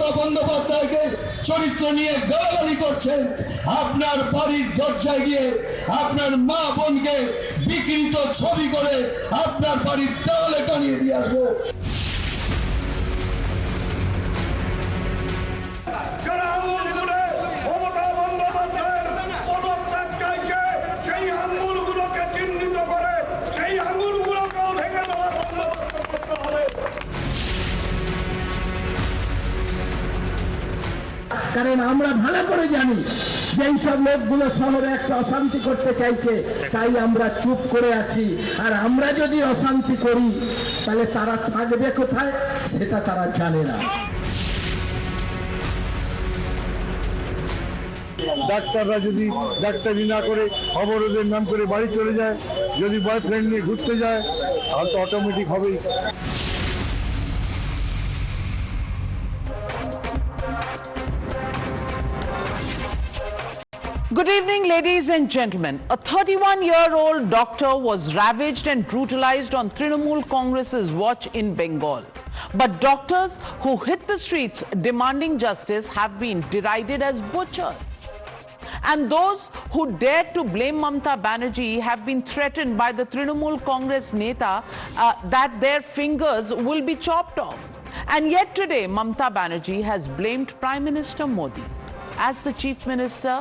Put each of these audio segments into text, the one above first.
মমতা বন্দ্যোপাধ্যায়কে চরিত্র নিয়ে গালাগালি করছেন, আপনার বাড়ির দরজায় গিয়ে আপনার মা বোনকে বিকৃত ছবি করে আপনার বাড়ির দেওয়ালে টানিয়ে দিয়ে আসবো। কারণ আমরা ভালো করে জানি যে এইসব লোকগুলো শহরে একটা অশান্তি করতে চাইছে, তাই আমরা চুপ করে আছি। আর আমরা যদি অশান্তি করি তাহলে তারা থাকবে কোথায় সেটা তারা জানে না। ডাক্তাররা যদি ডাক্তারি না করে অবরোধের নাম করে বাড়ি চলে যায়, যদি বয়ফ্রেন্ড নিয়ে ঘুরতে যায়, তাহলে তো অটোমেটিক হবেই। Good evening, ladies and gentlemen. A 31-year-old doctor was ravaged and brutalized on Trinamool Congress's watch in Bengal. But doctors who hit the streets demanding justice have been derided as butchers. And those who dared to blame Mamta Banerjee have been threatened by the Trinamool Congress Neta that their fingers will be chopped off. And yet today, Mamta Banerjee has blamed Prime Minister Modi. As the Chief Minister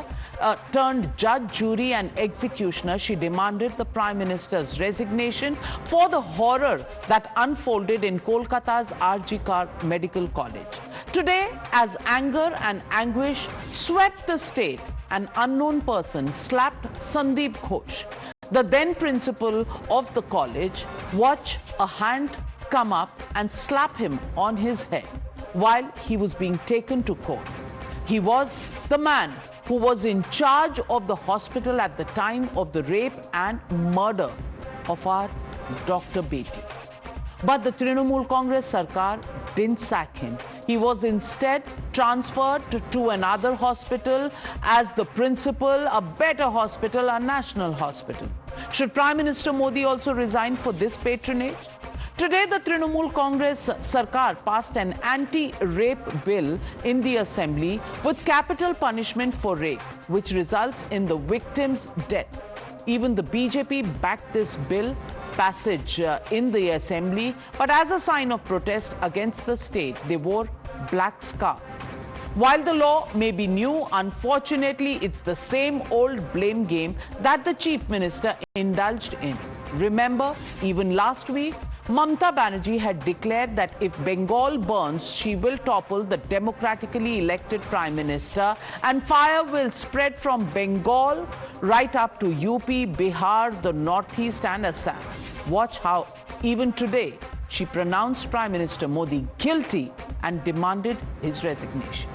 turned judge, jury and executioner, she demanded the Prime Minister's resignation for the horror that unfolded in Kolkata's R.G. Kar Medical College. Today, as anger and anguish swept the state, an unknown person slapped Sandeep Ghosh, the then principal of the college. Watch a hand come up and slap him on his head while he was being taken to court. He was the man who was in charge of the hospital at the time of the rape and murder of our Dr. Beti. But the Trinamool Congress Sarkar didn't sack him. He was instead transferred to another hospital as the principal, a better hospital, a national hospital. Should Prime Minister Modi also resign for this patronage? Today, the Trinamool Congress Sarkar passed an anti-rape bill in the assembly with capital punishment for rape, which results in the victim's death. Even the BJP backed this bill passage in the assembly, but as a sign of protest against the state, they wore black scarves. While the law may be new, unfortunately, it's the same old blame game that the Chief Minister indulged in. Remember, even last week, Mamta Banerjee had declared that if Bengal burns, she will topple the democratically elected Prime Minister and fire will spread from Bengal right up to UP, Bihar, the Northeast and Assam. Watch how even today she pronounced Prime Minister Modi guilty and demanded his resignation.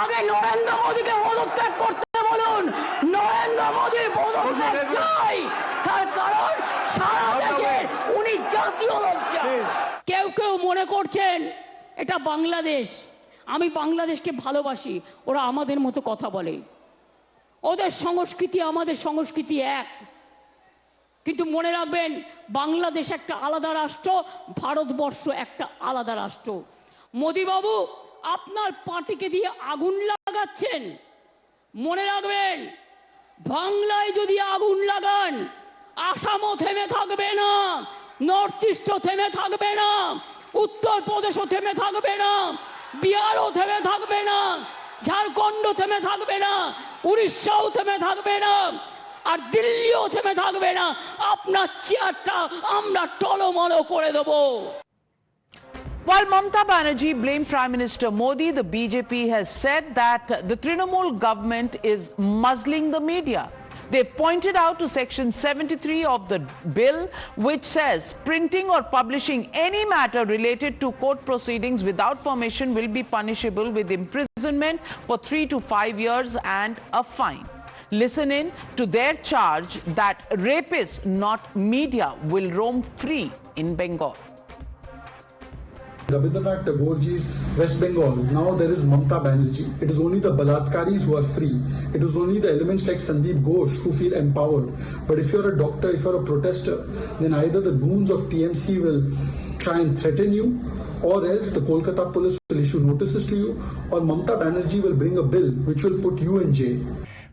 আগে নরেন্দ্র মোদীকে পদত্যাগ করতে বলুন। নরেন্দ্র মোদী পদত্যাগ চাই, তার কারণ সারা দেশে উনি জাতীয় লজ্জা। কেউ কেউ মনে করছেন এটা বাংলাদেশ, আমি বাংলাদেশকে ভালোবাসি, ওরা আমাদের মতো কথা বলে, ওদের সংস্কৃতি আমাদের সংস্কৃতি এক। কিন্তু মনে রাখবেন, বাংলাদেশ একটা আলাদা রাষ্ট্র, ভারতবর্ষ একটা আলাদা রাষ্ট্র। মোদি বাবু, আপনার পার্টিকে দিয়ে আগুন লাগাচ্ছেন। মনে রাখবেন, বাংলায় যদি আগুন লাগান, আসামও থেমে থাকবে না, নর্থ ইস্টও থেমে থাকবে না, উত্তরপ্রদেশও থেমে থাকবে না, বিহারও থেমে থাকবে না, ঝাড়খণ্ড থেমে থাকবে না, উড়িষ্যাও থেমে থাকবে না, আর দিল্লিও থেমে থাকবে না। আপনার চেয়ারটা আমরা টলমল করে দেবো। While Mamta Banerjee blamed Prime Minister Modi, the BJP has said that the Trinamool government is muzzling the media. They've pointed out to Section 73 of the bill, which says printing or publishing any matter related to court proceedings without permission will be punishable with imprisonment for 3 to 5 years and a fine. Listen in to their charge that rapists, not media, will roam free in Bengal. Rabindranath Tagoreji's West Bengal, now there is Mamta Banerjee. It is only the Balatkaris who are free. It is only the elements like Sandeep Ghosh who feel empowered. But if you're a doctor, if you're a protester, then either the goons of TMC will try and threaten you, or else the Kolkata police will issue notices to you, or Mamata Banerjee will bring a bill which will put you in jail.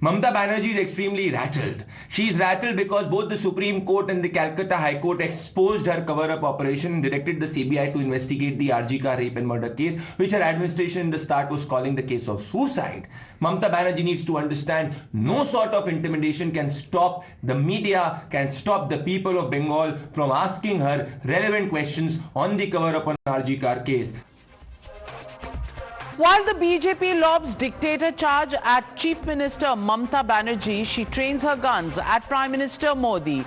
Mamata Banerjee is extremely rattled. She's rattled because both the Supreme Court and the Calcutta High Court exposed her cover-up operation and directed the CBI to investigate the RG Kar rape and murder case, which her administration in the start was calling the case of suicide. Mamata Banerjee needs to understand no sort of intimidation can stop the media, can stop the people of Bengal from asking her relevant questions on the cover-up on RG Kar case. While the BJP lobs dictator charge at Chief Minister Mamata Banerjee, she trains her guns at Prime Minister Modi.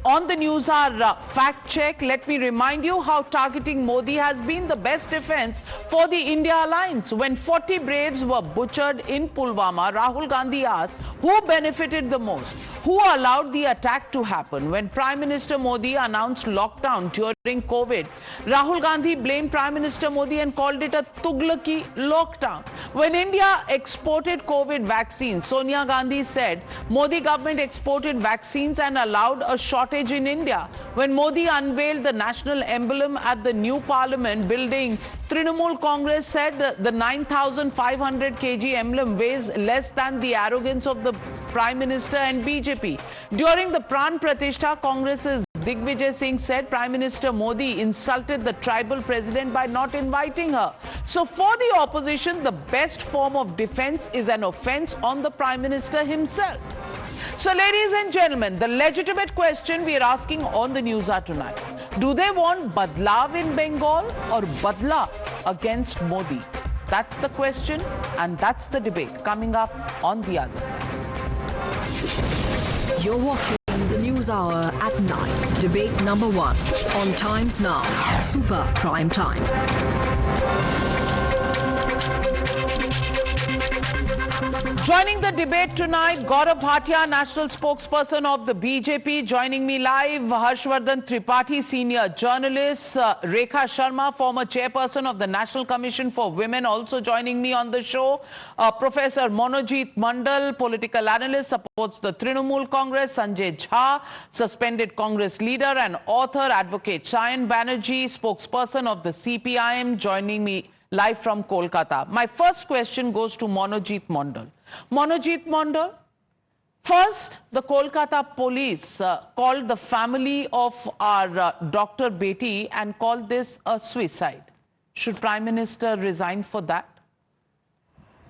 On the News Hour fact check, let me remind you how targeting Modi has been the best defense for the India alliance. When 40 braves were butchered in Pulwama, Rahul Gandhi asked who benefited the most, who allowed the attack to happen. When Prime Minister Modi announced lockdown during COVID, Rahul Gandhi blamed Prime Minister Modi and called it a Tughlaki lockdown. When India exported COVID vaccines, Sonia Gandhi said Modi government exported vaccines and allowed a shortage in India. When Modi unveiled the national emblem at the new parliament building, Trinamool Congress said the 9,500 kg emblem weighs less than the arrogance of the Prime Minister and BJP. During the Pran Pratishtha, Congress's Digvijay Singh said Prime Minister Modi insulted the tribal president by not inviting her. So for the opposition, the best form of defense is an offense on the Prime Minister himself. So ladies and gentlemen, the legitimate question we are asking on the News Hour tonight: do they want Badlav in Bengal or Badla against Modi? That's the question, and that's the debate coming up on the other side. You're watching the News Hour at 9. Debate number 1 on Times Now. Super Prime Time. Joining the debate tonight, Gaurav Bhatia, national spokesperson of the BJP. Joining me live, Harshvardhan Tripathi, senior journalist. Rekha Sharma, former chairperson of the National Commission for Women, also joining me on the show. Professor Monojit Mandal, political analyst, supports the Trinamool Congress. Sanjay Jha, suspended Congress leader and author. Advocate Sayan Banerjee, spokesperson of the CPIM, joining me live from Kolkata. My first question goes to Monojit Mandal. Monojit Mandal, first, the Kolkata police called the family of our Dr. Beti and called this a suicide. Should Prime Minister resign for that?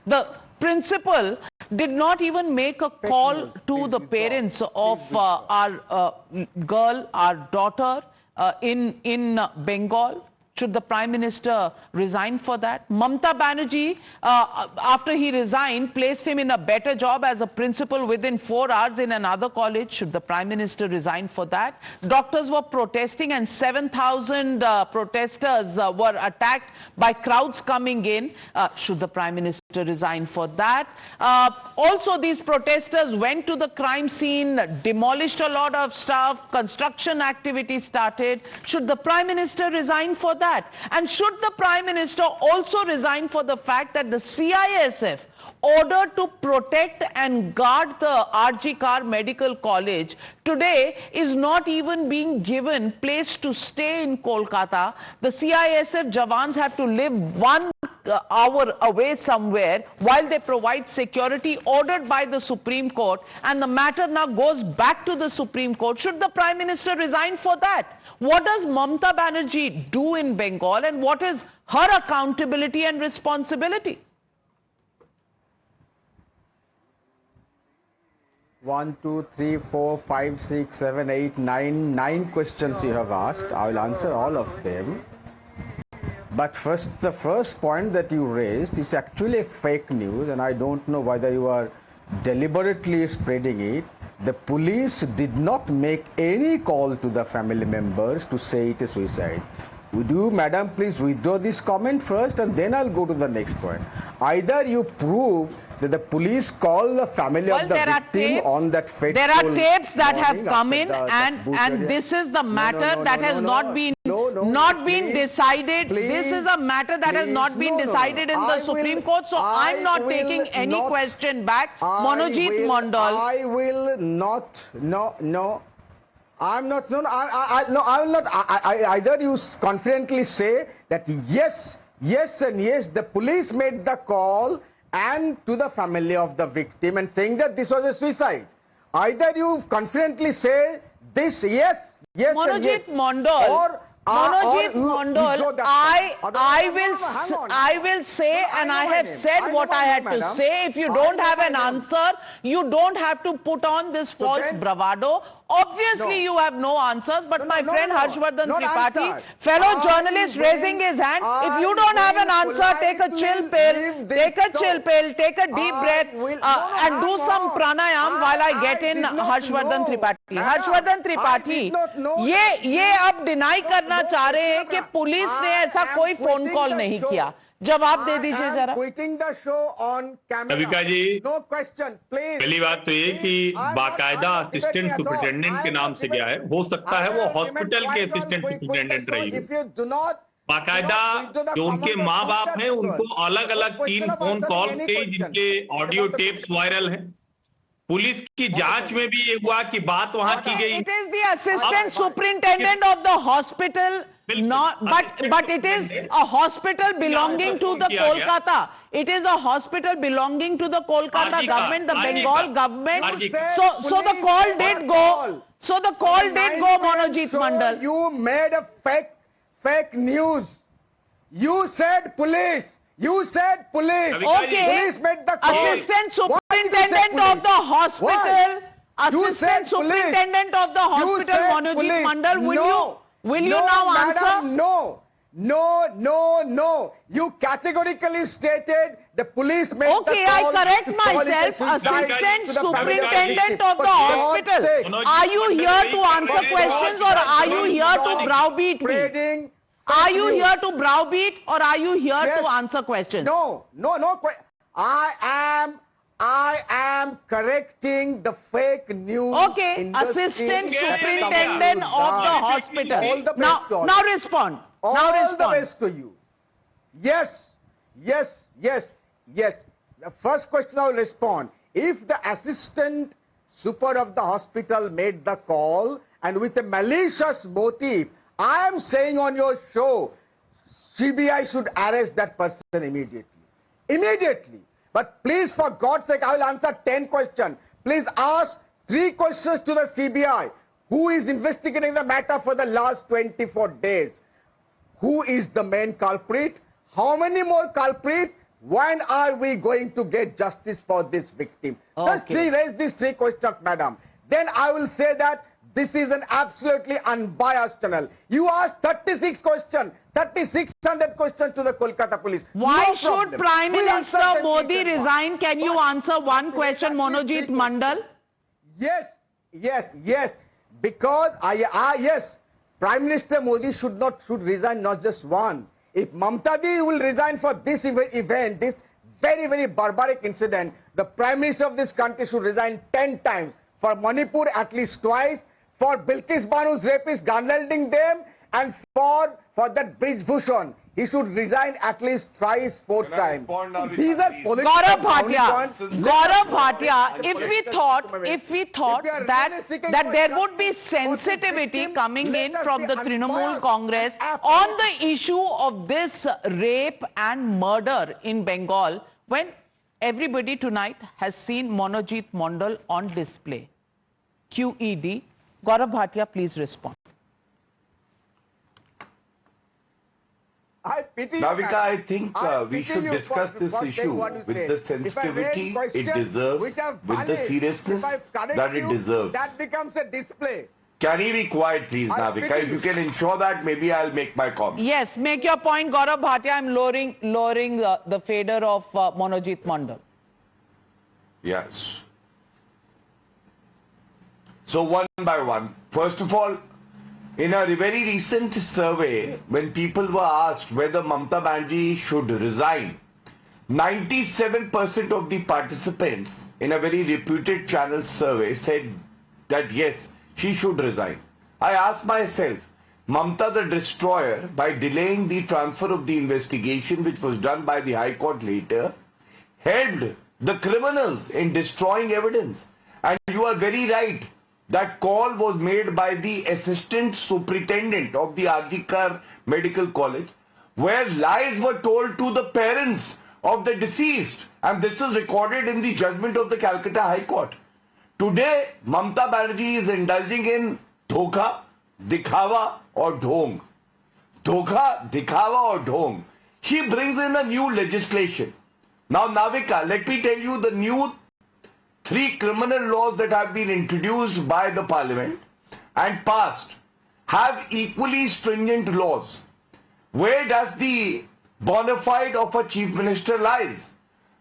The principal did not even make a call to the parents of our girl, our daughter in Bengal. Should the Prime Minister resign for that? Mamata Banerjee, after he resigned, placed him in a better job as a principal within 4 hours in another college. Should the Prime Minister resign for that? Doctors were protesting and 7,000 protesters were attacked by crowds coming in. Should the Prime Minister resign for that? Also, these protesters went to the crime scene, demolished a lot of stuff, construction activity started. Should the Prime Minister resign for that? And should the Prime Minister also resign for the fact that the CISF ordered to protect and guard the RG Kar Medical College today is not even being given place to stay in Kolkata? The CISF Jawans have to live 1 hour away somewhere while they provide security ordered by the Supreme Court, and the matter now goes back to the Supreme Court. Should the Prime Minister resign for that? What does Mamata Banerjee do in Bengal, and what is her accountability and responsibility? 1, 2, 3, 4, 5, 6, 7, 8, 9 questions you have asked. I will answer all of them. But first, the first point that you raised is actually a fake news, and I don't know whether you are deliberately spreading it. The police did not make any call to the family members to say it is suicide. Would you, madam, please withdraw this comment first, and then I'll go to the next point. Either you prove that the police called the family of the victim on that fateful There are tapes that have come in, the and this is the matter that has not been decided. This is a matter that has not been decided in the Supreme Court. So I'm not taking any question back. Monojit Mandal. I will not. No. I'm not. No, no, I will not. Either you confidently say that yes, and yes, the police made the call and to the family of the victim and saying that this was a suicide. Either you confidently say this, yes, and yes. Monojit Mondal. Monojit Mondal, I will say, and I have said what I had to say. If you don't have an answer, you don't have to put on this false bravado. Obviously, you have no answers, but my friend Harshvardhan Tripathi, fellow journalist raising his hand, if you don't have an answer, take a chill pill, take a deep breath, and do some pranayam while I get in Harshvardhan Tripathi. Harshvardhan Tripathi, ये अब deny करना चाह रहे हैं कि police ने ऐसा कोई फोन कॉल नहीं किया. जवाब दे दीजिए जरा. नविका जी, पहली बात तो ये कि बाकायदा असिस्टेंट सुपरिटेंडेंट के नाम से गया है. हो सकता है वो हॉस्पिटल के असिस्टेंट सुपरिटेंडेंट रही हो. बाकायदा जो उनके माँ बाप हैं उनको अलग अलग 3 फोन कॉल्स के जिनके ऑडियो टेप्स वायरल हैं. पुलिस की जांच में भी ये हुआ कि बात वहां की गई. It is the assistant superintendent of the hospital, not, but it is a hospital belonging to the Kolkata. It is a hospital belonging to the Kolkata government, the Bengal government. So the call did go. So the call did go, Monojit Mondal. You made a fake news. You said police. You said police. Okay. Police made the call. Assistant superintendent of the hospital. Assistant superintendent of the hospital, Monojit Mondal. Will you now answer? No. You categorically stated the police made the call. Okay, I correct myself. Assistant superintendent of the hospital. Are you here to answer questions or are you here to browbeat me? Are you here to browbeat or are you here to answer questions? No. I am correcting the fake news. Okay, assistant superintendent of the hospital. All the best to now respond. All the best to you. Yes. The first question I will respond. If the assistant super of the hospital made the call and with a malicious motive, I am saying on your show, CBI should arrest that person immediately. But please, for God's sake, I will answer 10 questions. Please ask 3 questions to the CBI. Who is investigating the matter for the last 24 days? Who is the main culprit? How many more culprits? When are we going to get justice for this victim? Just raise these 3 questions, madam. Then I will say that this is an absolutely unbiased channel. You asked 36 questions, 3,600 questions to the Kolkata police. Why should Prime Minister Modi resign? Can you answer one question, Monojit Mondal? Yes. Because yes, Prime Minister Modi should resign not just one. If Mamta Di will resign for this event, this very, very barbaric incident, the Prime Minister of this country should resign 10 times. For Manipur, at least twice. For Bilkis Banu's rapist, gunlanding them, and for that Brij Bhushan, he should resign at least thrice, 4 times. These are political Gaurav Bhatia, if we thought that there would be sensitivity coming in from the Trinamool Congress on the issue of this rape and murder in Bengal, when everybody tonight has seen Monojit Mondal on display. QED. Gaurav Bhatia, please respond. Navika, I think we should discuss this issue with the sensitivity it deserves, with the seriousness that it deserves. That becomes a display. Can he be quiet, please, Navika? If you can ensure that, maybe I'll make my comment. Yes, make your point, Gaurav Bhatia. I'm lowering the fader of Monojit Mondal. Yes. So one by one. First of all, in a very recent survey, when people were asked whether Mamta Banerjee should resign, 97% of the participants in a very reputed channel survey said that yes, she should resign. I asked myself, Mamta the destroyer, by delaying the transfer of the investigation which was done by the High Court later, helped the criminals in destroying evidence. And you are very right. that call was made by the assistant superintendent of the RG Kar Medical College, where lies were told to the parents of the deceased, and this is recorded in the judgment of the Calcutta High Court. Today, Mamta Banerjee is indulging in dhokha, dikhawa or dhong. Dhokha, dikhawa or dhong. She brings in a new legislation. Now, Navika, let me tell you the new 3 criminal laws that have been introduced by the parliament and passed have equally stringent laws. Where does the bona fide of a chief minister lies?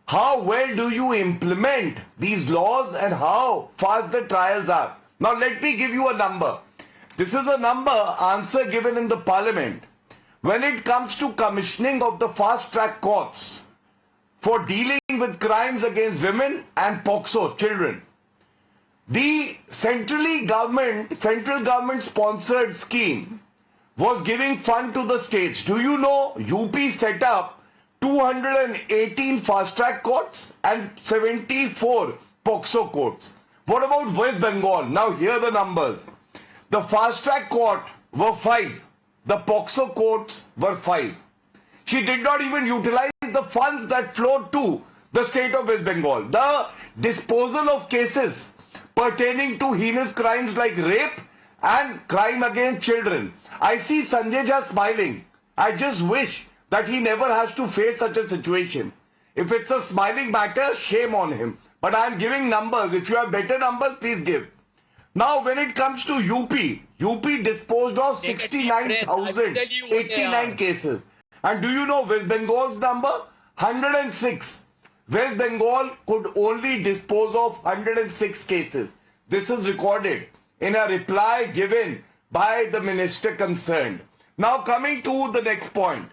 How well do you implement these laws and how fast the trials are? Now let me give you a number. This is a answer given in the parliament. When it comes to commissioning of the fast track courts for dealing with crimes against women and POCSO children, the central government sponsored scheme was giving fund to the states. Do you know UP set up 218 fast track courts and 74 POCSO courts? What about West Bengal? Now here are the numbers. The fast track court were 5. The POCSO courts were 5. She did not even utilize the funds that flowed to the state of West Bengal. The disposal of cases pertaining to heinous crimes like rape and crime against children. I see Sanjay Jha smiling. I just wish that he never has to face such a situation. If it's a smiling matter, shame on him. But I am giving numbers. If you have better numbers, please give. Now, when it comes to UP disposed of 69,089 cases. And do you know West Bengal's number? 106. West Bengal could only dispose of 106 cases. This is recorded in a reply given by the minister concerned. Now coming to the next point.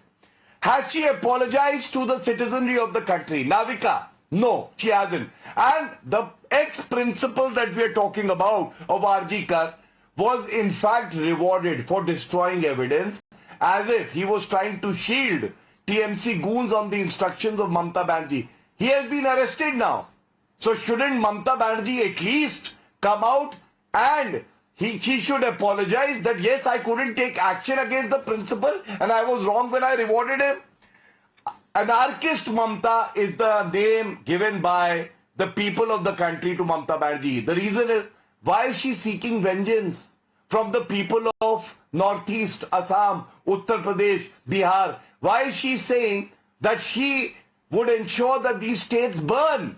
Has she apologized to the citizenry of the country? Navika, no, she hasn't. And the ex-principal that we are talking about of RG Kar was in fact rewarded for destroying evidence as if he was trying to shield TMC goons on the instructions of Mamta Banerjee. He has been arrested now. So shouldn't Mamta Banerjee at least come out and she should apologize that yes, I couldn't take action against the principal and I was wrong when I rewarded him? Anarchist Mamta is the name given by the people of the country to Mamta Banerjee. The reason is, why is she seeking vengeance from the people of Northeast, Assam, Uttar Pradesh, Bihar? Why is she saying that she would ensure that these states burn?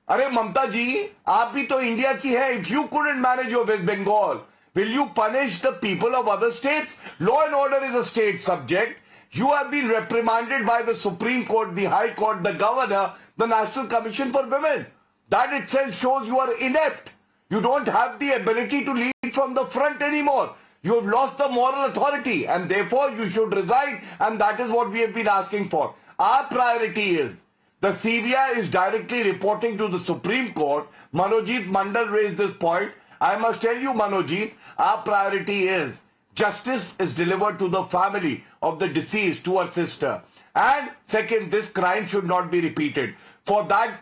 अरे ममता जी, आप भी तो India की है. If you couldn't manage your West Bengal, will you punish the people of other states? Law and order is a state subject. You have been reprimanded by the Supreme Court, the High Court, the Governor, the National Commission for Women. That itself shows you are inept. You don't have the ability to lead from the front anymore. You have lost the moral authority and therefore you should resign, and that is what we have been asking for. Our priority is the CBI is directly reporting to the Supreme Court. Manojit Mandal raised this point. I must tell you, Manojit, our priority is justice is delivered to the family of the deceased, to her sister. And second, this crime should not be repeated. For that,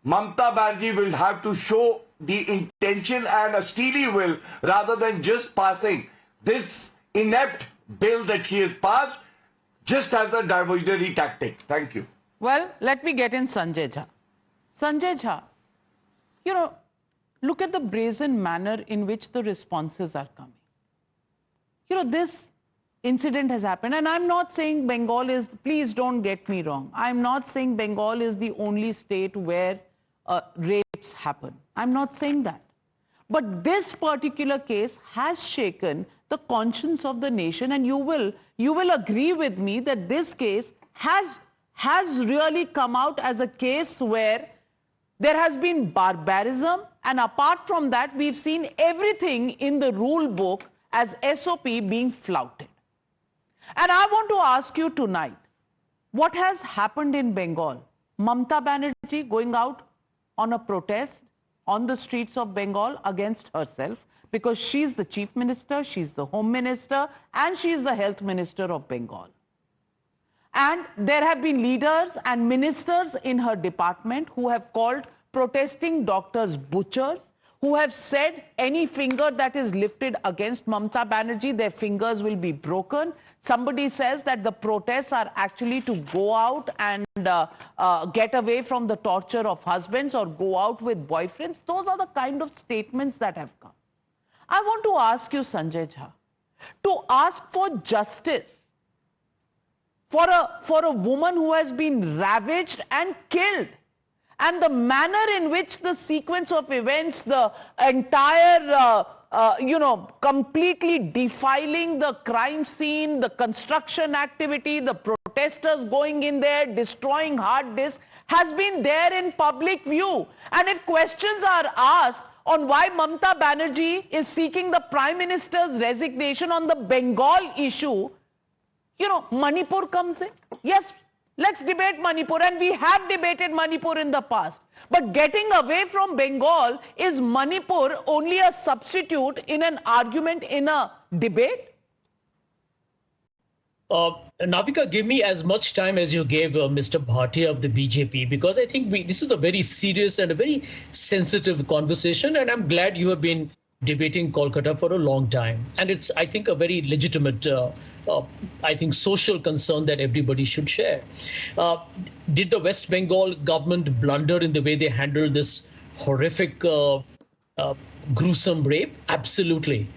Mamta Banerjee will have to show the intention and a steely will rather than just passing this inept bill that she has passed just as a diversionary tactic. Thank you. Well, let me get in Sanjay Jha. Sanjay Jha, you know, look at the brazen manner in which the responses are coming. You know, this incident has happened, and I'm not saying Bengal is, please don't get me wrong, I'm not saying Bengal is the only state where rapes happen. I'm not saying that. But this particular case has shaken the conscience of the nation, and you will agree with me that this case has really come out as a case where there has been barbarism, and apart from that, we've seen everything in the rule book as SOP being flouted. And I want to ask you tonight, what has happened in Bengal? Mamta Banerjee going out on a protest on the streets of Bengal against herself, because she's the chief minister, she's the home minister, and she's the health minister of Bengal. And there have been leaders and ministers in her department who have called protesting doctors butchers, who have said any finger that is lifted against Mamata Banerjee, their fingers will be broken. Somebody says that the protests are actually to go out and get away from the torture of husbands or go out with boyfriends. Those are the kind of statements that have come. I want to ask you, Sanjay Jha, to ask for justice for a woman who has been ravaged and killed, and the manner in which the sequence of events, the entire, completely defiling the crime scene, the construction activity, the protesters going in there, destroying hard disks, has been there in public view. And if questions are asked on why Mamata Banerjee is seeking the Prime Minister's resignation on the Bengal issue, Manipur comes in. Yes, let's debate Manipur, and we have debated Manipur in the past. But getting away from Bengal, is Manipur only a substitute in an argument, in a debate? Navika, give me as much time as you gave Mr. Bhatia of the BJP, because I think this is a very serious and a very sensitive conversation, and I'm glad you have been debating Kolkata for a long time. And it's, I think, a very legitimate, social concern that everybody should share. Did the West Bengal government blunder in the way they handled this horrific, gruesome rape? Absolutely.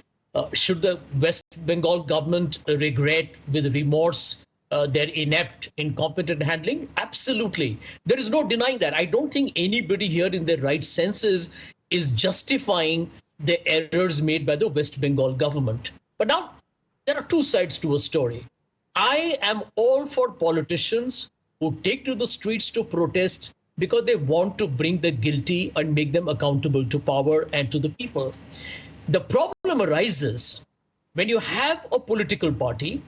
Should the West Bengal government regret with remorse their inept, incompetent handling? Absolutely. There is no denying that. I don't think anybody here in their right senses is justifying the errors made by the West Bengal government. But now, there are two sides to a story. I am all for politicians who take to the streets to protest because they want to bring the guilty and make them accountable to power and to the people. The problem arises when you have a political party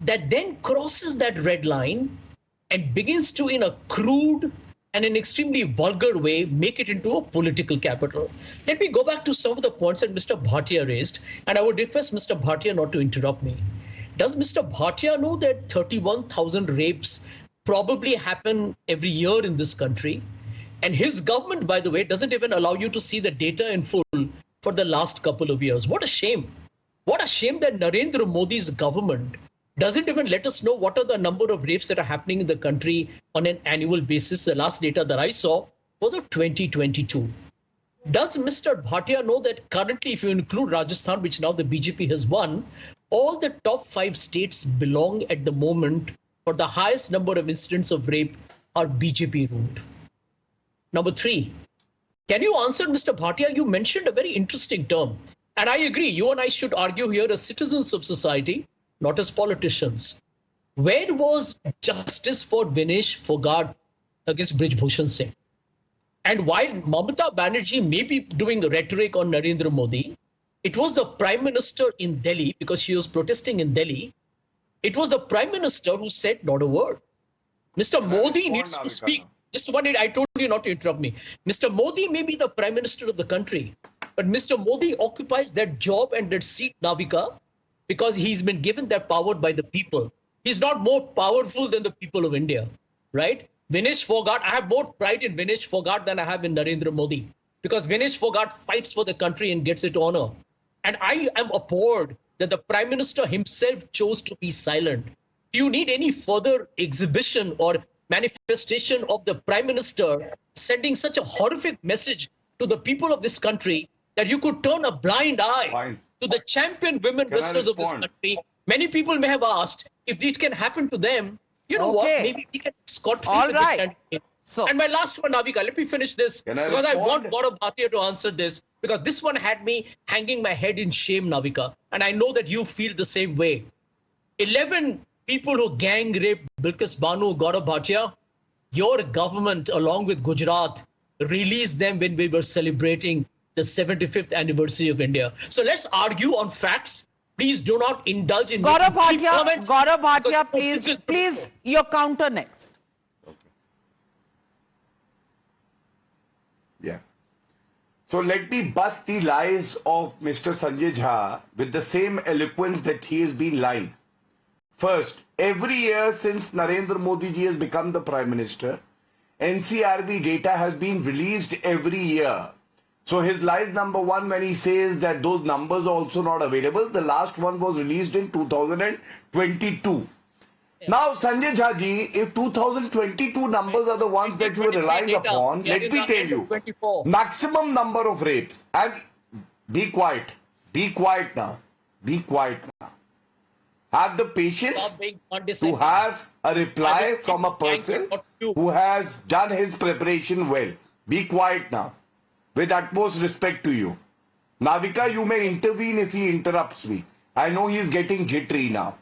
that then crosses that red line and begins to, in a crude and an extremely vulgar way, make it into a political capital. Let me go back to some of the points that Mr. Bhatia raised, and I would request Mr. Bhatia not to interrupt me. Does Mr. Bhatia know that 31,000 rapes probably happen every year in this country? And his government, by the way, doesn't even allow you to see the data in full for the last couple of years. What a shame. What a shame that Narendra Modi's government doesn't even let us know what are the number of rapes that are happening in the country on an annual basis. The last data that I saw was of 2022. Does Mr. Bhatia know that currently, if you include Rajasthan, which now the BJP has won, all the top 5 states belong at the moment for the highest number of incidents of rape are BJP ruled. Number 3, can you answer, Mr. Bhatia? You mentioned a very interesting term. And I agree, you and I should argue here as citizens of society, not as politicians. Where was justice for Vinesh Fogart against Brij Bhushan Singh? And while Mamata Banerjee may be doing rhetoric on Narendra Modi, it was the Prime Minister in Delhi, because she was protesting in Delhi, it was the Prime Minister who said not a word. Mr. Modi needs to speak. Just one minute, I told you not to interrupt me. Mr. Modi may be the Prime Minister of the country, but Mr. Modi occupies that job and that seat, Navika, because he's been given that power by the people. He's not more powerful than the people of India, right? Vinesh Fogart, I have more pride in Vinesh Fogart than I have in Narendra Modi, because Vinesh Fogart fights for the country and gets it honor. And I am appalled that the Prime Minister himself chose to be silent. Do you need any further exhibition or manifestation of the Prime Minister sending such a horrific message to the people of this country that you could turn a blind eye to the champion women wrestlers of this country? Many people may have asked if it can happen to them. You know what? Maybe we can scot-free with this candidate. And my last one, Navika, let me finish this, because I want Gaurav Bhatia to answer this, because this one had me hanging my head in shame, Navika. And I know that you feel the same way. 11 people who gang raped Bilkis Banu, Gaurav Bhatia, your government, along with Gujarat, released them when we were celebrating the 75th anniversary of India. So let's argue on facts. Please do not indulge in Gaurav cheap comments. Gaurav Bhatia, please, your counter next. Yeah. So let me bust the lies of Mr. Sanjay Jha with the same eloquence that he has been lying. First, every year since Narendra Modi ji has become the Prime Minister, NCRB data has been released every year. So his lies number one when he says that those numbers are also not available. The last one was released in 2022. Now, Sanjay Jhaji, if 2022 numbers are the ones that you are relying upon, let me tell you, maximum number of rapes, and be quiet now, have the patience to have a reply from a person who has done his preparation well. Be quiet now, with utmost respect to you. Navika, you may intervene if he interrupts me. I know he is getting jittery now.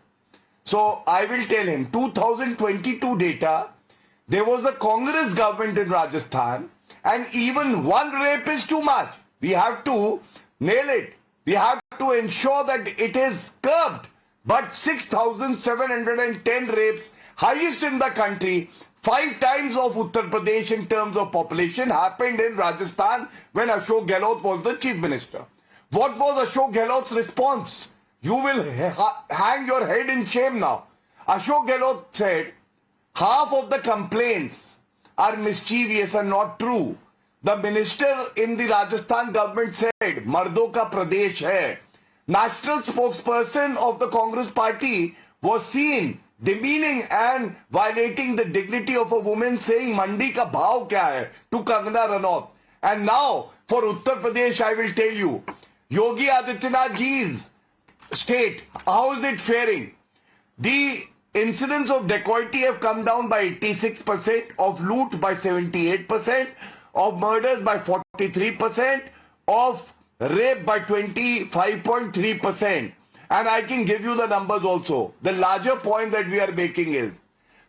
So I will tell him, 2022 data, there was a Congress government in Rajasthan, and even one rape is too much. We have to nail it. We have to ensure that it is curbed. But 6,710 rapes, highest in the country, 5 times of Uttar Pradesh in terms of population, happened in Rajasthan when Ashok Gehlot was the chief minister. What was Ashok Gehlot's response? You will hang your head in shame now. Ashok Gehlot said, half of the complaints are mischievous and not true. The minister in the Rajasthan government said, Mardo ka Pradesh hai. National spokesperson of the Congress party was seen demeaning and violating the dignity of a woman, saying Mandi ka bhav kya hai to Kangana Ranaut. And now for Uttar Pradesh, I will tell you, Yogi Adityanath ji's state, how is it faring? The incidents of dacoity have come down by 86%, of loot by 78%, of murders by 43%, of rape by 25.3%. And I can give you the numbers also. The larger point that we are making is,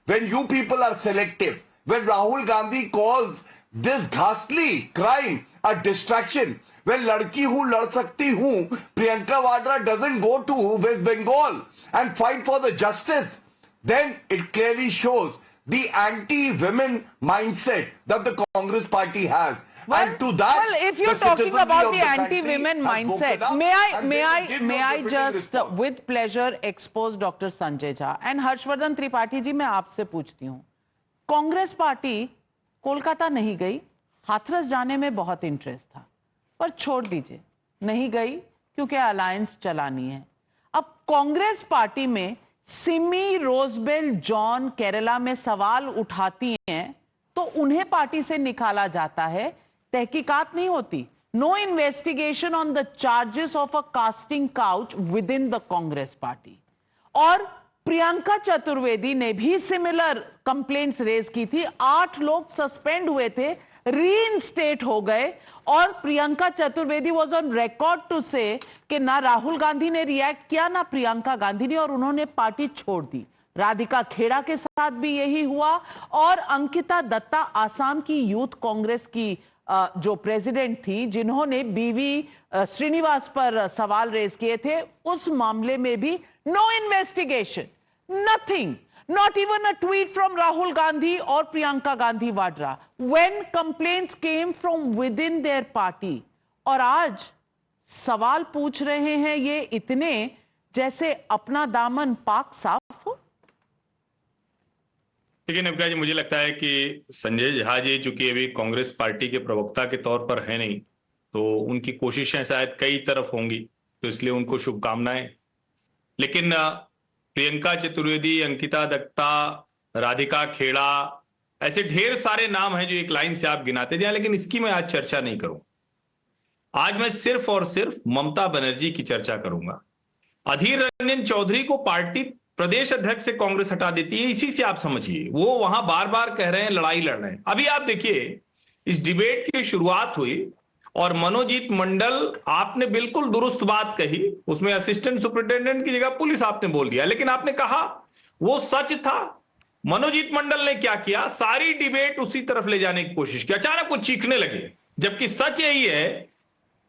when you people are selective, when Rahul Gandhi calls this ghastly crime a distraction, when ladki hu lad sakti hu, Priyanka Vadra doesn't go to West Bengal and fight for the justice, then it clearly shows the anti-women mindset that the Congress party has. Well, and to that, if you're talking about the anti-women mindset, may I just with pleasure expose Dr. Sanjay Jha and Harshvardhan Tripathi जी, मैं आपसे पूछती हूँ, Congress party Kolkata नहीं गई, हाथरस जाने में बहुत interest था, पर छोड़ दीजिए, नहीं गई क्योंकि अलायंस चलानी है. अब कांग्रेस पार्टी में सिमी, रोजबेल, जॉन केरला में सवाल उठाती हैं तो उन्हें पार्टी से निकाला जाता है, तहकीकात नहीं होती. No investigation on the charges of a casting couch within the Congress party. और प्रियंका चतुर्वेदी ने भी सिमिलर कंप्लेंट्स रेज की थी. 8 लोग सस्पेंड हुए थे, रीइंस्टेट हो गए, और Priyanka Chaturvedi was on record to say कि ना राहुल गांधी ने रिएक्ट किया ना प्रियंका गांधी ने, और उन्होंने पार्टी छोड़ दी. राधिका खेड़ा के साथ भी यही हुआ, और अंकिता दत्ता आसाम की यूथ कांग्रेस की जो प्रेसिडेंट थी, जिन्होंने बीवी श्रीनिवास पर सवाल रेज किए थे, उस मामले में भी no investigation, nothing, not even a tweet from Rahul Gandhi or Priyanka Gandhi Vadra when complaints came from within their party. और आज सवाल पूछ रहे हैं ये इतने जैसे अपना दामन पाक साफ हो. लेकिन नवका जी, मुझे लगता है कि संजय झा जी चूंकि अभी कांग्रेस पार्टी के प्रवक्ता के तौर पर है नहीं, तो उनकी कोशिशें शायद कई तरफ होंगी, तो इसलिए उनको शुभकामनाएं. लेकिन प्रियंका चतुर्वेदी, अंकिता दत्ता, राधिका खेड़ा, ऐसे ढेर सारे नाम हैं जो एक लाइन से आप गिनाते जाए, लेकिन इसकी मैं आज चर्चा नहीं करूं. आज मैं सिर्फ और सिर्फ ममता बनर्जी की चर्चा करूंगा. अधीर रंजन चौधरी को पार्टी प्रदेश अध्यक्ष से कांग्रेस हटा देती है, इसी से आप समझिए. वो वहां बार बार कह रहे हैं लड़ाई लड़ रहे हैं. अभी आप देखिए, इस डिबेट की शुरुआत हुई और मनोजीत मंडल, आपने बिल्कुल दुरुस्त बात कही, उसमें असिस्टेंट सुपरिटेंडेंट की जगह पुलिस आपने बोल दिया, लेकिन आपने कहा वो सच था. मनोजीत मंडल ने क्या किया, सारी डिबेट उसी तरफ ले जाने की कोशिश की, अचानक वो चीखने लगे, जबकि सच यही है,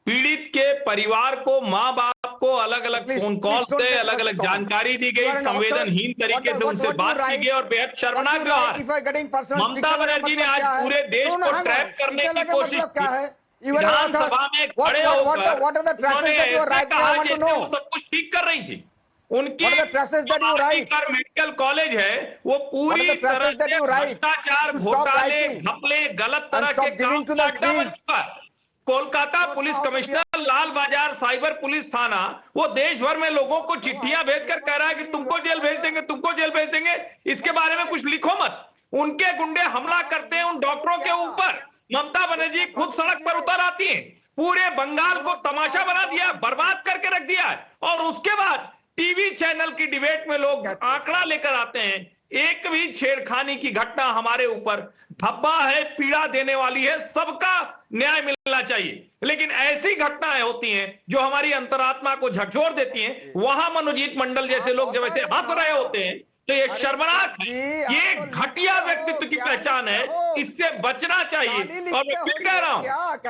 पीड़ित के परिवार को, मां बाप को अलग अलग फोन कॉल से अलग अलग जानकारी दी गई, संवेदनहीन तरीके से उनसे बात की गई, और बेहद शर्मनाक व्यवहार. ममता बनर्जी ने आज पूरे देश को ट्रैप करने की कोशिश की. विधानसभा में खड़े होकर उन्होंने ऐसे कहा जैसे वो सब कुछ ठीक कर रही थी. उनकी मेडिकल कॉलेज है, वो पूरी तरह से भ्रष्टाचार, घोटाले, घपले, गलत तरह के काम का अड्डा बन चुका है. कोलकाता पुलिस कमिश्नर, लाल बाजार साइबर पुलिस थाना, वो देश भर में लोगों को चिट्ठियां भेजकर कह रहा है कि तुमको जेल भेज देंगे, तुमको जेल भेज देंगे, इसके बारे में कुछ लिखो मत। उनके गुंडे हमला करते हैं उन डॉक्टरों के ऊपर, ममता बनर्जी खुद सड़क पर उतर आती हैं, पूरे बंगाल को तमाशा बना दिया, बर्बाद करके रख दिया है। और उसके बाद टीवी चैनल की डिबेट में लोग आंकड़ा लेकर आते हैं, एक भी छेड़खानी की घटना हमारे ऊपर धब्बा है, पीड़ा देने वाली है, सबका न्याय मिलना चाहिए। लेकिन ऐसी घटनाएं होती हैं जो हमारी अंतरात्मा को झकझोर देती हैं, वहां मनोजीत मंडल जैसे लोग जब ऐसे हंस रहे होते हैं तो ये शर्मनाक है, ये घटिया व्यक्तित्व की पहचान है, इससे बचना चाहिए। और मैं फिर कह रहा हूं,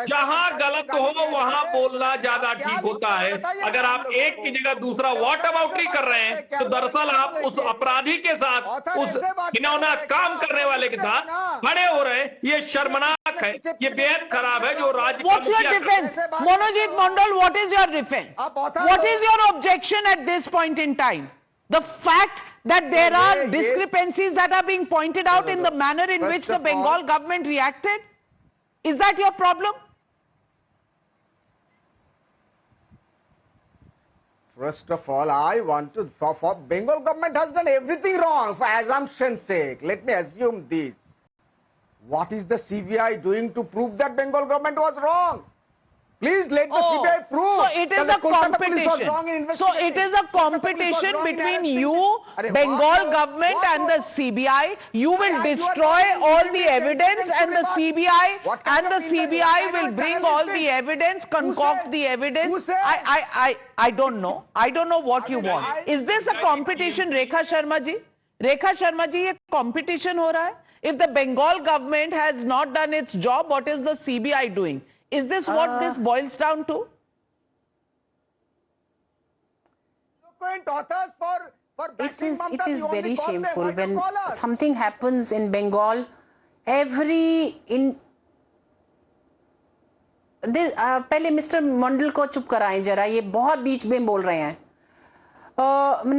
जहां गलत हो वहां बोलना ज्यादा ठीक होता है। अगर आप एक की जगह दूसरा वॉट अबाउटरी कर रहे हैं तो दरअसल आप उस अपराधी के साथ, उस घिनौना काम करने वाले के साथ खड़े हो रहे हैं। ये शर्मनाक है, ये बेहद खराब है जो राज्य। What's your defense? Monojit Mandal, what is your defense? What is your objection at this point in time? The fact that there are discrepancies that are being pointed out in the manner in which the Bengal government reacted? Is that your problem? First of all, I want to, for Bengal government has done everything wrong for assumption's sake. Let me assume this. What is the CBI doing to prove that Bengal government was wrong? Please let the CBI prove. So it is a competition. So it is a competition between you, Bengal government and the CBI. You will destroy all the evidence and the CBI will bring all the evidence, concoct the evidence. I don't know. I don't know what you want. Is this a competition, Rekha Sharma ji? Rekha Sharma ji, ये competition हो रहा है? If the Bengal government has not done its job, what is the CBI doing? Is this what this boils down to? It is very shameful when something happens in Bengal. पहले mister मंडल को चुप कराएं जरा, ये बहुत बीच में बोल रहे हैं।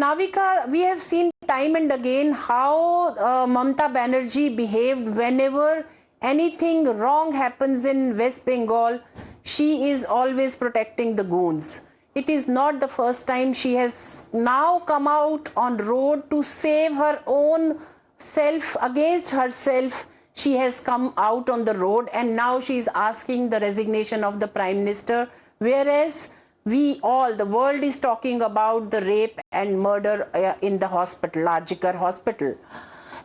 Navika, we have seen time and again how Mamata Banerjee behaved whenever anything wrong happens in West Bengal. She is always protecting the goons. It is not the first time. She has now come out on road to save her own self, against herself. She has come out on the road and now she is asking the resignation of the Prime Minister, whereas we all, the world is talking about the rape and murder in the hospital, Arjikar hospital.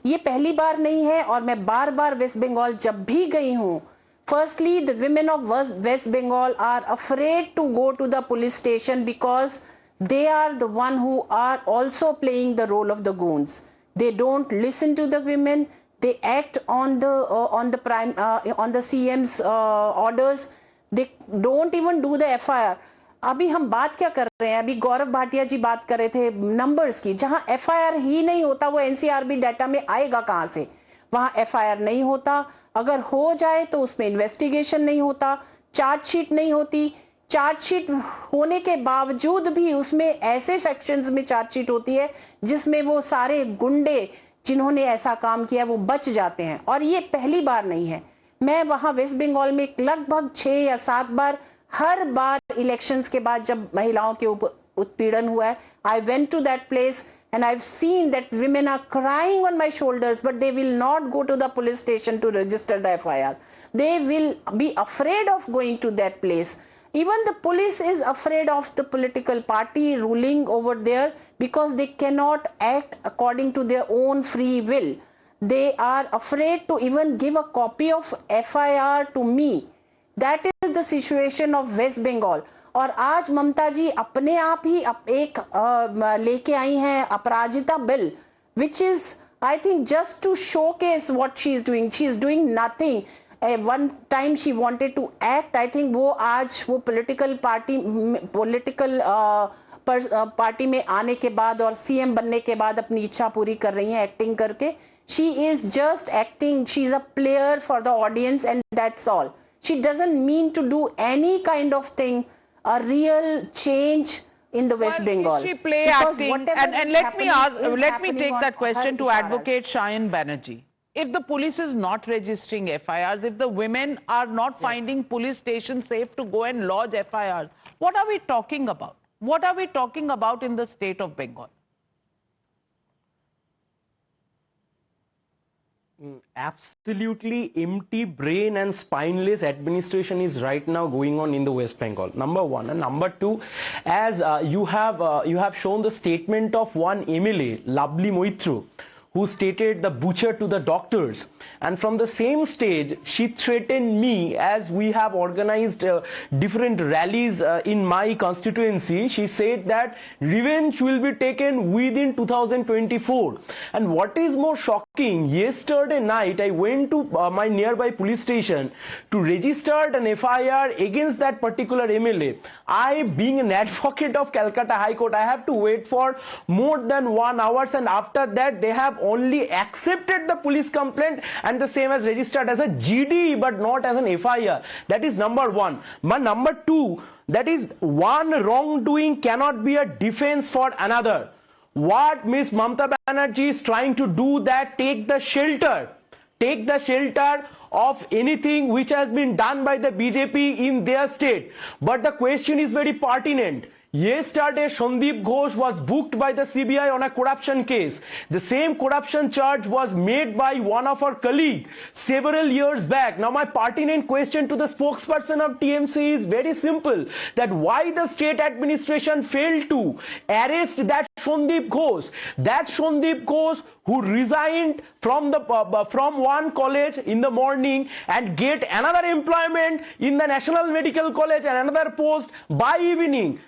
ये पहली बार नहीं है और मैं बार बार waste Bengal जब भी गई हूँ, firstly the women of West Bengal are afraid to go to the police station because they are the one who are also playing the role of the goons. They don't listen to the women. They act on the CM's orders. They don't even do the FIR. अभी हम बात क्या कर रहे हैं, अभी गौरव भाटिया जी बात कर रहे थे नंबर्स की, जहां एफआईआर ही नहीं होता वो एनसीआरबी डाटा में आएगा कहां से? वहां एफआईआर नहीं होता, अगर हो जाए तो उसमें इन्वेस्टिगेशन नहीं होता, चार्जशीट नहीं होती, चार्जशीट होने के बावजूद भी उसमें ऐसे सेक्शंस में चार्जशीट होती है जिसमें वो सारे गुंडे जिन्होंने ऐसा काम किया वो बच जाते हैं। और ये पहली बार नहीं है, मैं वहां वेस्ट बंगाल में लगभग 6 या 7 बार, हर बार इलेक्शंस के बाद जब महिलाओं के ऊपर उत्पीड़न हुआ है, I went to that place and I've seen that women are crying on my shoulders, but they will not go to the police station to register the FIR. They will be afraid of going to that place. Even the police is afraid of the political party ruling over there because they cannot act according to their own free will. They are afraid to even give a copy of FIR to me. That is the situation of West Bengal. और आज ममता जी अपने आप ही एक लेके आई हैं अपराजिता bill, which is I think just to showcase what she is doing. She is doing nothing. One time she wanted to act. I think वो आज वो political party में आने के बाद और CM बनने के बाद अपनी इच्छा पूरी कर रही हैं एक्टिंग करके. She is just acting. She is a player for the audience and that's all. She doesn't mean to do any kind of thing, a real change in the West Bengal. She play acting, and let me take that question to Advocate Shayan Banerjee. if the police is not registering FIRs, if the women are not finding police stations safe to go and lodge FIRs, what are we talking about? What are we talking about in the state of Bengal? Absolutely empty brain and spineless administration is right now going on in the West Bengal. Number one. And number two, as you have shown the statement of one MLA, Lovely Moitru, who stated the butcher to the doctors, and from the same stage she threatened me as we have organized different rallies in my constituency. She said that revenge will be taken within 2024. And what is more shocking, yesterday night I went to my nearby police station to register an FIR against that particular MLA. I, being an advocate of Calcutta High Court, I have to wait for more than 1 hour, and after that they have only accepted the police complaint and the same as registered as a GD but not as an FIR. That is number one. But number two, that is, one wrongdoing cannot be a defense for another. What Miss Mamata Banerjee is trying to do, that take the shelter of anything which has been done by the BJP in their state. But the question is very pertinent. Yesterday, Sandeep Ghosh was booked by the CBI on a corruption case. The same corruption charge was made by one of our colleagues several years back. Now, my pertinent question to the spokesperson of TMC is very simple, that why the state administration failed to arrest that Sandeep Ghosh who resigned from one college in the morning and get another employment in the National Medical College and another post by evening.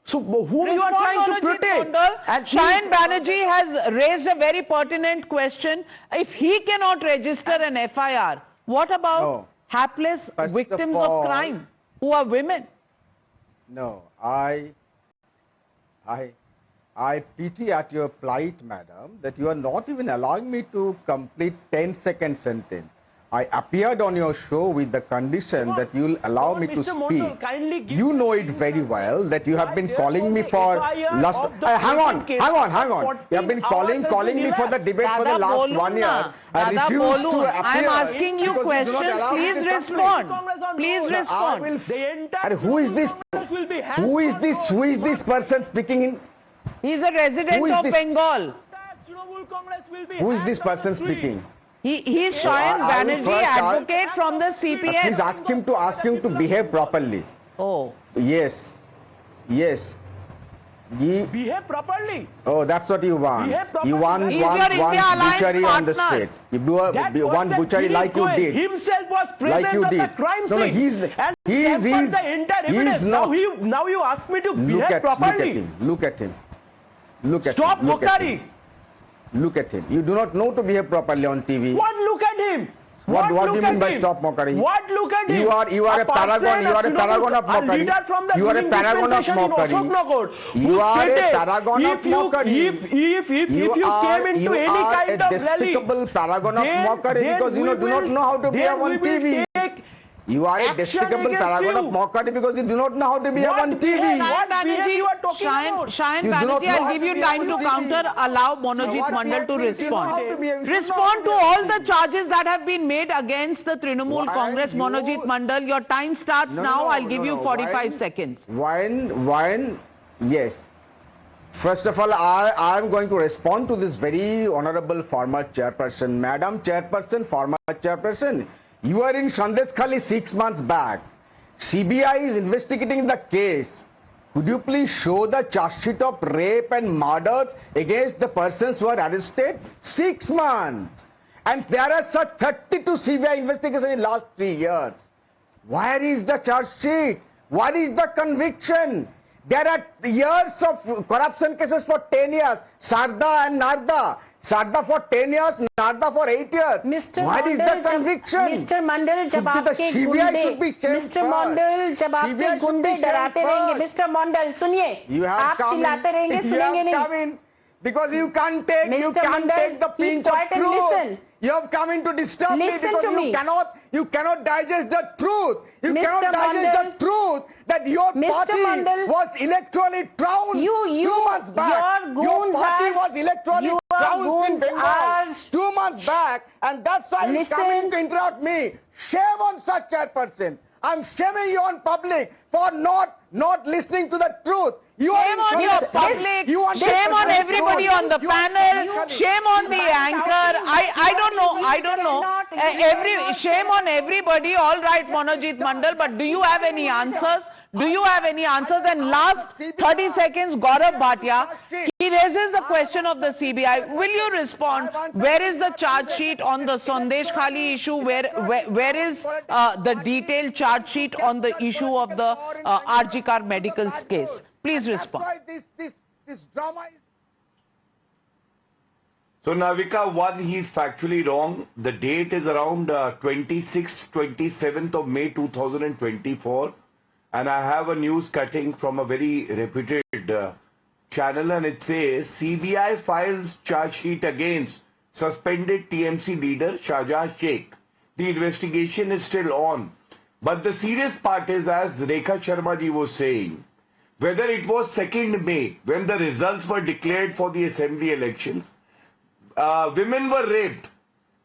So whom you are trying to protect? And Sayan Banerjee has raised a very pertinent question. If he cannot register an FIR, what about hapless victims of crime who are women? No, I pity at your plight, madam, that you are not even allowing me to complete 10-second sentence. I appeared on your show with the condition that you will allow me to speak. You know it very well that you have been calling me for last. Hang on. You have been calling me for the debate for the last 1 year. I refuse to appear. I am asking you questions. Please respond. Please respond. And who is this? Who is this person speaking in? He is a resident of Bengal. Who is this person speaking? He is Sayan Banerjee, advocate from the CPM. Please ask him to behave properly. Oh. Yes. Behave properly. Oh, that's what you want. You want one butchery on the state. You do one butchery like you did. Himself was present at the crime scene. He's not. Now you ask me to behave properly. Look at him. Stop mockery. Look at him. You do not know to behave properly on TV. What look at him? What do you mean by stop mockery? What look at him? You are a paragon. You are a paragon of mockery. You are a paragon of mockery. You are a paragon of mockery. If you came into any kind of rally, despicable paragon of mockery because you do not know how to behave on TV. You are a despicable paragon of mockery because you do not know how to behave on TV. Sayan Banerjee, I'll give you time to counter. Allow Monojit Mandal to respond. Respond to all the charges that have been made against the Trinamool Congress. Monojit Mandal, your time starts now. I'll give you 45 seconds. Yes. First of all, I am going to respond to this very honorable former chairperson. Madam Chairperson, former chairperson, you were in Sandeshkhali 6 months back. CBI is investigating the case. Could you please show the charge sheet of rape and murders against the persons who are arrested? 6 months. And there are such 32 CBI investigations in the last 3 years. Where is the charge sheet? What is the conviction? There are years of corruption cases for 10 years. Sarda and Narda. Sarda for 10 years, Narda for 8 years. Mr. What is the conviction? Mr. Mandal, जब आपके गुंडे, Mr. Mandal, जब आपके गुंडे डराते रहेंगे, Mr. Mandal, सुनिए, आप चिल्लाते रहेंगे, सुनेंगे नहीं. Because you can't take the pinch of truth. You have come in to disturb me because you cannot digest the truth. You cannot digest the truth that your party was electorally trounced 2 months back. Your party was electronic You are trounced in goons, Bengal 2 months back, and that's why he's coming to interrupt me. Shame on such chairpersons. I'm shaming you on public for not listening to the truth. You Shame on your public, shame on everybody on the panel, shame on the anchor. I don't know. Shame on everybody. All right, Monojit Mandal, but do you have any answers? Do you have any answers? And last 30 seconds, Gaurav Bhatia, he raises the question of the CBI. Will you respond? Where is the charge sheet on the Sandesh Khali issue? Where is the detailed charge sheet on the issue of the RG Kar Medical's case? Please respond. This drama is... So Navika, one, he's factually wrong. The date is around 26th, 27th of May 2024. And I have a news cutting from a very reputed channel, and it says CBI files charge sheet against suspended TMC leader Shahjaz Sheikh. The investigation is still on. But the serious part is, as Rekha Sharma ji was saying, whether it was 2nd May when the results were declared for the assembly elections, women were raped.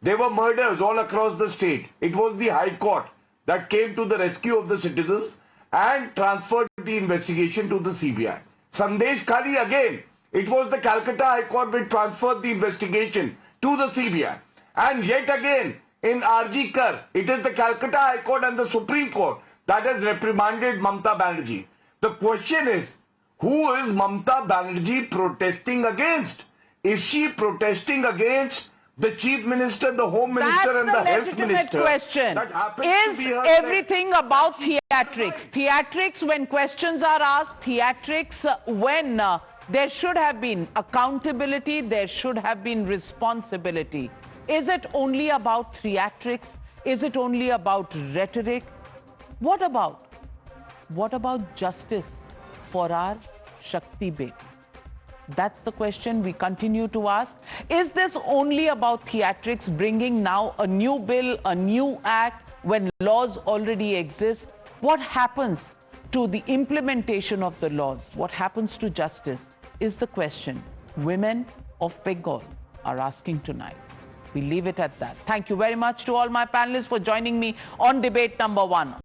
There were murders all across the state. It was the High Court that came to the rescue of the citizens and transferred the investigation to the CBI. Sandesh Khali, again, it was the Calcutta High Court which transferred the investigation to the CBI. And yet again, in RG Kar, it is the Calcutta High Court and the Supreme Court that has reprimanded Mamta Banerjee. The question is, who is Mamta Banerjee protesting against? Is she protesting against the Chief Minister, the Home Minister and the Health Minister? Question. That happens Is to be her everything about theatrics? Theatrics when questions are asked, theatrics when there should have been accountability, there should have been responsibility. Is it only about theatrics? Is it only about rhetoric? What about justice for our Shakti Beg? That's the question we continue to ask. Is this only about theatrics, bringing now a new bill, a new act, when laws already exist? What happens to the implementation of the laws? What happens to justice is the question women of Bengal are asking tonight. We leave it at that. Thank you very much to all my panelists for joining me on debate number 1.